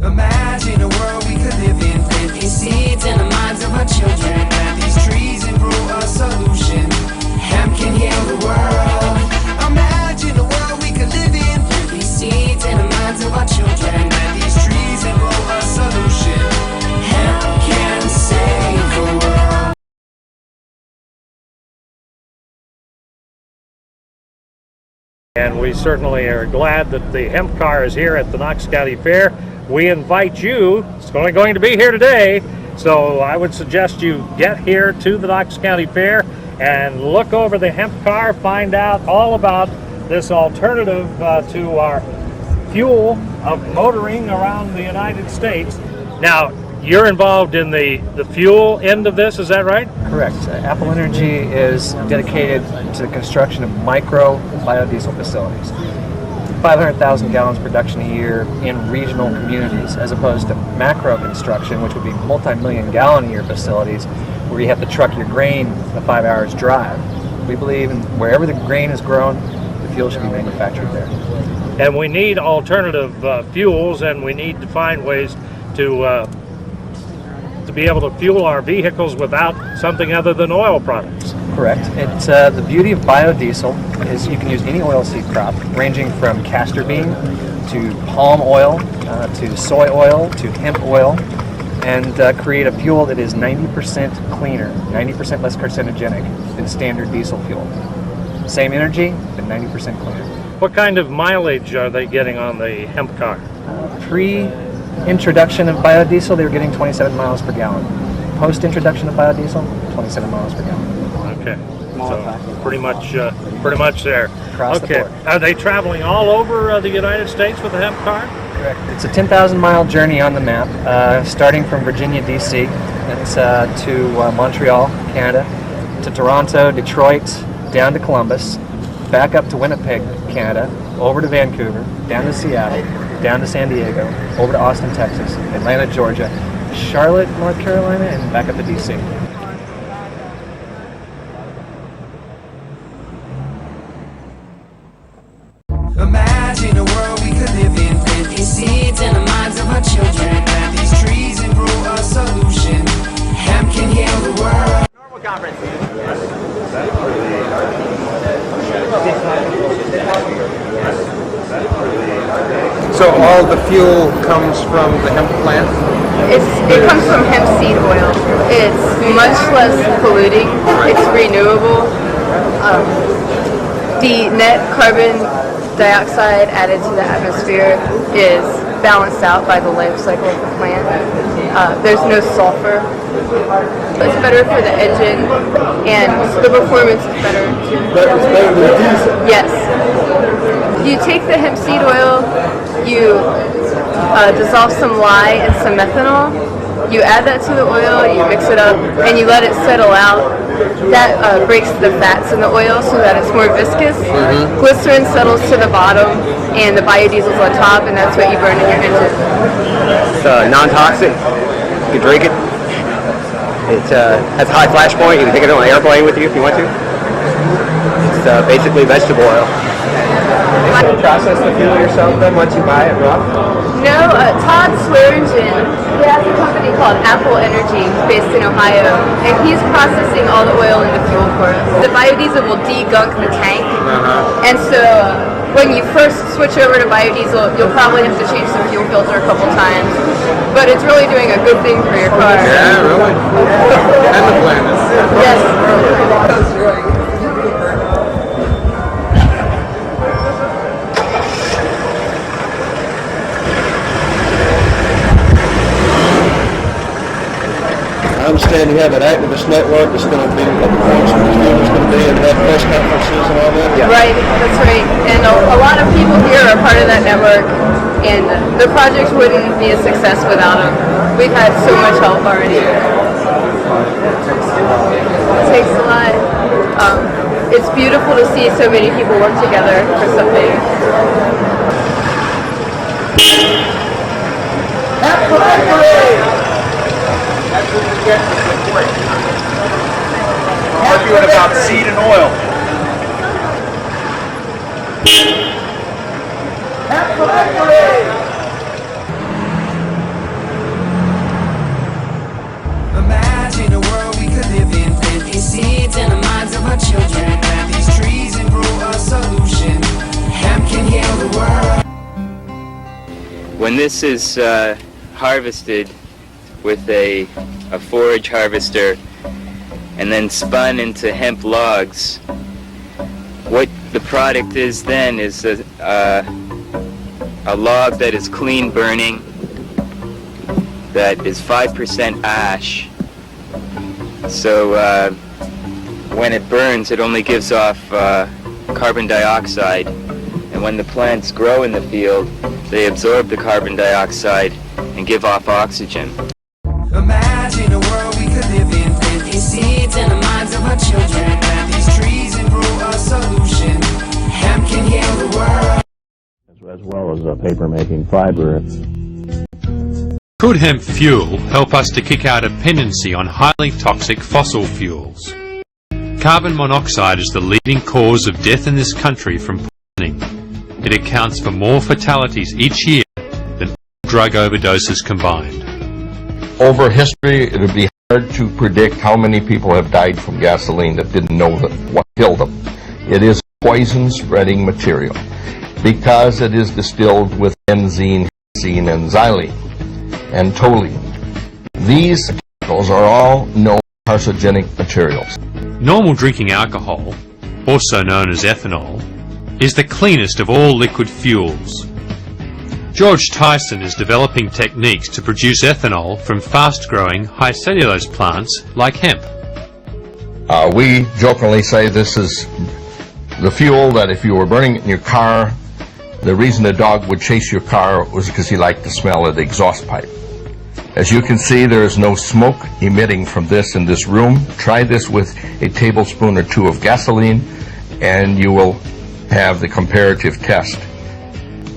Imagine a world we could live in. Plant these seeds in the minds of our children. Plant these trees and grow a solution. Hemp can heal the world. Imagine a world we could live in. Plant these seeds in the minds of our children. Plant these trees and grow a solution. Hemp can save the world. And we certainly are glad that the hemp car is here at the Knox County Fair. We invite you, it's only going to be here today, so I would suggest you get here to the Knox County Fair and look over the hemp car, find out all about this alternative to our fuel of motoring around the United States. Now, you're involved in the fuel end of this, is that right? Correct. Apple Energy is dedicated to the construction of micro biodiesel facilities. 500,000 gallons production a year in regional communities, as opposed to macro construction, which would be multi-million gallon a year facilities where you have to truck your grain a 5 hours drive. We believe in wherever the grain is grown, the fuel should be manufactured there. And we need alternative fuels, and we need to find ways to be able to fuel our vehicles without something other than oil products. Correct. It's the beauty of biodiesel is you can use any oilseed crop, ranging from castor bean to palm oil to soy oil to hemp oil, and create a fuel that is 90% cleaner, 90% less carcinogenic than standard diesel fuel. Same energy, but 90% cleaner. What kind of mileage are they getting on the hemp car? Pre-introduction of biodiesel, they were getting 27 miles per gallon. Post-introduction of biodiesel, 27 miles per gallon. Okay, so pretty much there. Across the board. Are they traveling all over the United States with the hemp car? Correct. It's a 10,000-mile journey on the map, starting from Virginia, D.C., it's to Montreal, Canada, to Toronto, Detroit, down to Columbus, back up to Winnipeg, Canada, over to Vancouver, down to Seattle, down to San Diego, over to Austin, Texas, Atlanta, Georgia, Charlotte, North Carolina, and back up to D.C. Imagine a world we could live in. Plant these seeds in the minds of our children. Plant these trees and grow a solution. Hemp can heal the world. Normal conference. So all the fuel comes from the hemp plant? It comes from hemp seed oil. It's much less polluting. It's renewable. The net carbon dioxide added to the atmosphere is balanced out by the life cycle of the plant. There's no sulfur. It's better for the engine, and the performance is better. It's better than diesel? Yes. You take the hemp seed oil, you dissolve some lye and some methanol, you add that to the oil, you mix it up, and you let it settle out. That breaks the fats in the oil so that it's more viscous. Glycerin settles to the bottom, and the biodiesel's on top, and that's what you burn in your engine. It's non-toxic. You can drink it. It has a high flash point. You can take it on an airplane with you if you want to. It's basically vegetable oil. You process the fuel yourself then once you buy it raw? No, Todd Swearingen, he has a company called Apple Energy based in Ohio, and he's processing all the oil into fuel for us. The biodiesel will degunk the tank, and so when you first switch over to biodiesel, you'll probably have to change the fuel filter a couple times, but it's really doing a good thing for your car. Yeah, really? And the planet. Yes. I understand you have an activist network that's going to be, what the points of the fuel is going to be, and have press conferences and all that? Yeah. Right, that's right. And a lot of people here are part of that network, and the project wouldn't be a success without them. We've had so much help already. It takes a lot. It's beautiful to see so many people work together for something. Arguing about seed and oil. this is harvested with a forage harvester and then spun into hemp logs, what the product is then is a log that is clean burning, that is 5% ash. So when it burns, it only gives off carbon dioxide, and when the plants grow in the field, they absorb the carbon dioxide and give off oxygen. Imagine a world we could live in. Plant these seeds in the minds of our children. Plant these trees and grow a solution. Hemp can heal the world. As well as paper-making fiber. Could hemp fuel help us to kick our dependency on highly toxic fossil fuels? Carbon monoxide is the leading cause of death in this country from poisoning. It accounts for more fatalities each year than drug overdoses combined. Over history, it would be hard to predict how many people have died from gasoline that didn't know what killed them. It is poison-spreading material because it is distilled with benzene, hexene, and xylene, and toluene. These chemicals are all known carcinogenic materials. Normal drinking alcohol, also known as ethanol, is the cleanest of all liquid fuels. George Tyson is developing techniques to produce ethanol from fast-growing, high cellulose plants like hemp. We jokingly say this is the fuel that if you were burning it in your car, the reason a dog would chase your car was because he liked the smell of the exhaust pipe. As you can see, there is no smoke emitting from this in this room. Try this with a tablespoon or two of gasoline and you will have the comparative test.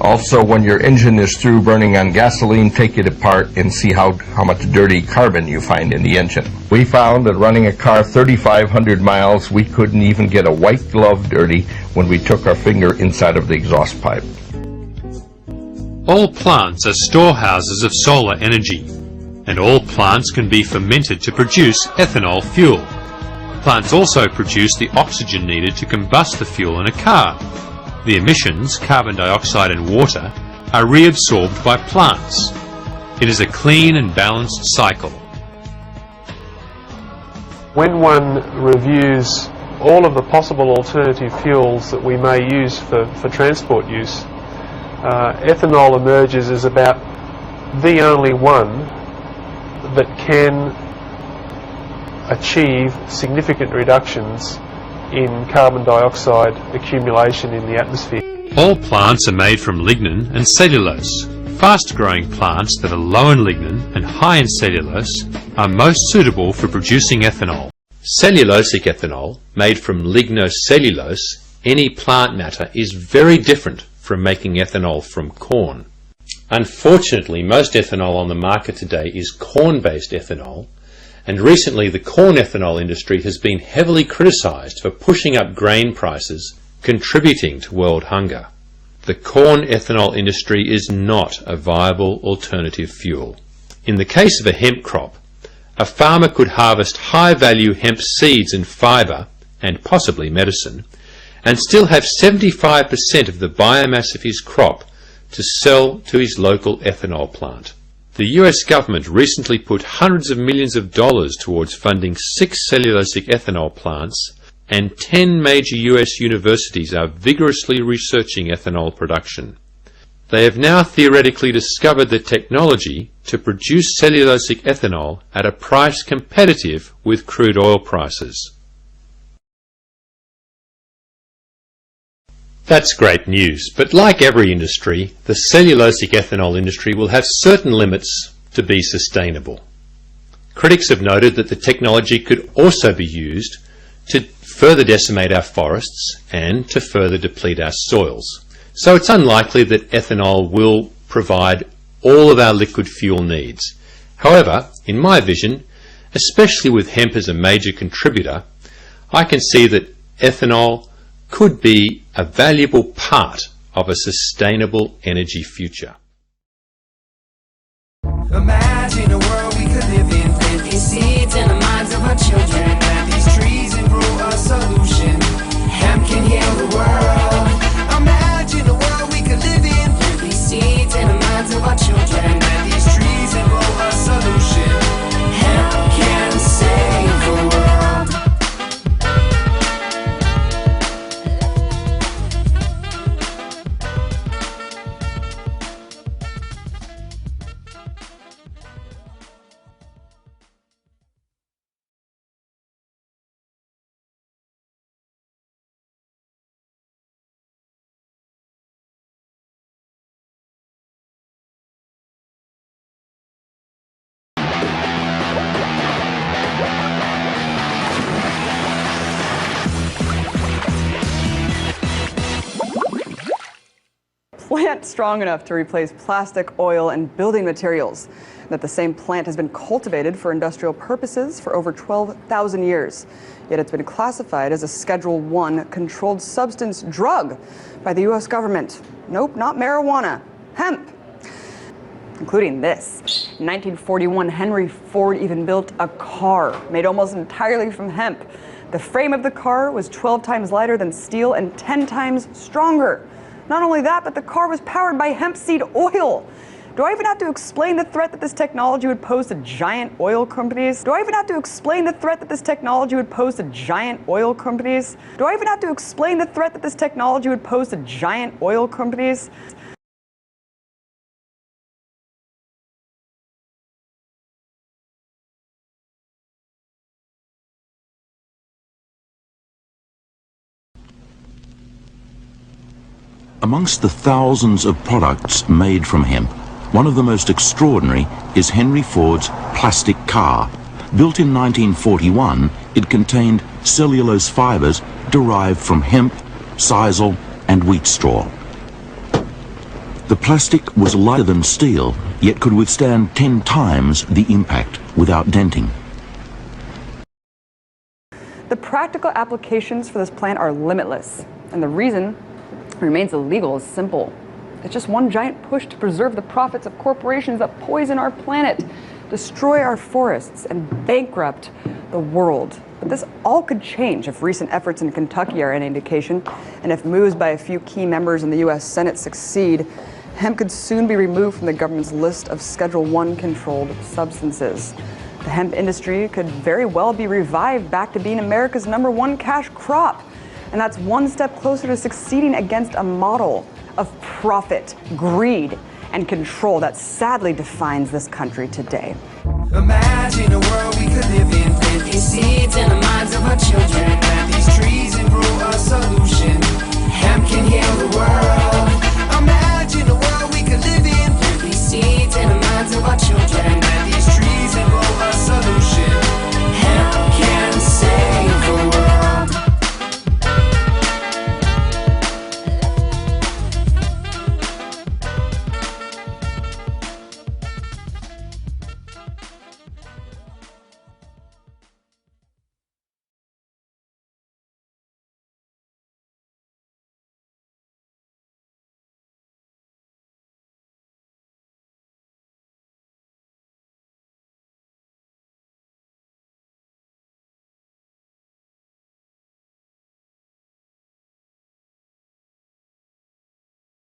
Also, when your engine is through burning on gasoline, take it apart and see how much dirty carbon you find in the engine. We found that running a car 3,500 miles, we couldn't even get a white glove dirty when we took our finger inside of the exhaust pipe. All plants are storehouses of solar energy, and all plants can be fermented to produce ethanol fuel. Plants also produce the oxygen needed to combust the fuel in a car. The emissions, carbon dioxide and water, are reabsorbed by plants. It is a clean and balanced cycle. When one reviews all of the possible alternative fuels that we may use for transport use, ethanol emerges as about the only one that can achieve significant reductions in carbon dioxide accumulation in the atmosphere. All plants are made from lignin and cellulose. Fast-growing plants that are low in lignin and high in cellulose are most suitable for producing ethanol. Cellulosic ethanol, made from lignocellulose, any plant matter, is very different from making ethanol from corn. Unfortunately, most ethanol on the market today is corn-based ethanol, and recently the corn ethanol industry has been heavily criticized for pushing up grain prices, contributing to world hunger. The corn ethanol industry is not a viable alternative fuel. In the case of a hemp crop, a farmer could harvest high-value hemp seeds and fibre, and possibly medicine, and still have 75% of the biomass of his crop to sell to his local ethanol plant. The US government recently put hundreds of millions of dollars towards funding 6 cellulosic ethanol plants, and 10 major US universities are vigorously researching ethanol production. They have now theoretically discovered the technology to produce cellulosic ethanol at a price competitive with crude oil prices. That's great news, but like every industry, the cellulosic ethanol industry will have certain limits to be sustainable. Critics have noted that the technology could also be used to further decimate our forests and to further deplete our soils. So it's unlikely that ethanol will provide all of our liquid fuel needs. However, in my vision, especially with hemp as a major contributor, I can see that ethanol could be a valuable part of a sustainable energy future. Imagine a world we could live in. Plant these seeds in the minds of our children. Plant these trees and grow a solution. Hemp can heal the world. Imagine a world we could live in. Plant these seeds in the minds of our children. plant strong enough to replace plastic, oil, and building materials. That the same plant has been cultivated for industrial purposes for over 12,000 years. Yet it's been classified as a Schedule I controlled substance drug by the U.S. government. Nope, not marijuana, hemp. Including this. In 1941, Henry Ford even built a car made almost entirely from hemp. The frame of the car was 12 times lighter than steel and 10 times stronger. Not only that, but the car was powered by hemp seed oil. Do I even have to explain the threat that this technology would pose to giant oil companies? Do I even have to explain the threat that this technology would pose to giant oil companies? Do I even have to explain the threat that this technology would pose to giant oil companies? Amongst the thousands of products made from hemp, one of the most extraordinary is Henry Ford's plastic car. Built in 1941, it contained cellulose fibers derived from hemp, sisal, and wheat straw. The plastic was lighter than steel, yet could withstand 10 times the impact without denting. The practical applications for this plant are limitless, and the reason it remains illegal is simple. It's just one giant push to preserve the profits of corporations that poison our planet, destroy our forests, and bankrupt the world. But this all could change if recent efforts in Kentucky are any indication, and if moves by a few key members in the U.S. Senate succeed, hemp could soon be removed from the government's list of Schedule I controlled substances. The hemp industry could very well be revived back to being America's #1 cash crop, and that's one step closer to succeeding against a model of profit, greed, and control that sadly defines this country today. Imagine a world we could live in, plant these seeds in the minds of our children, plant these trees and grow a solution. Hemp can heal the world.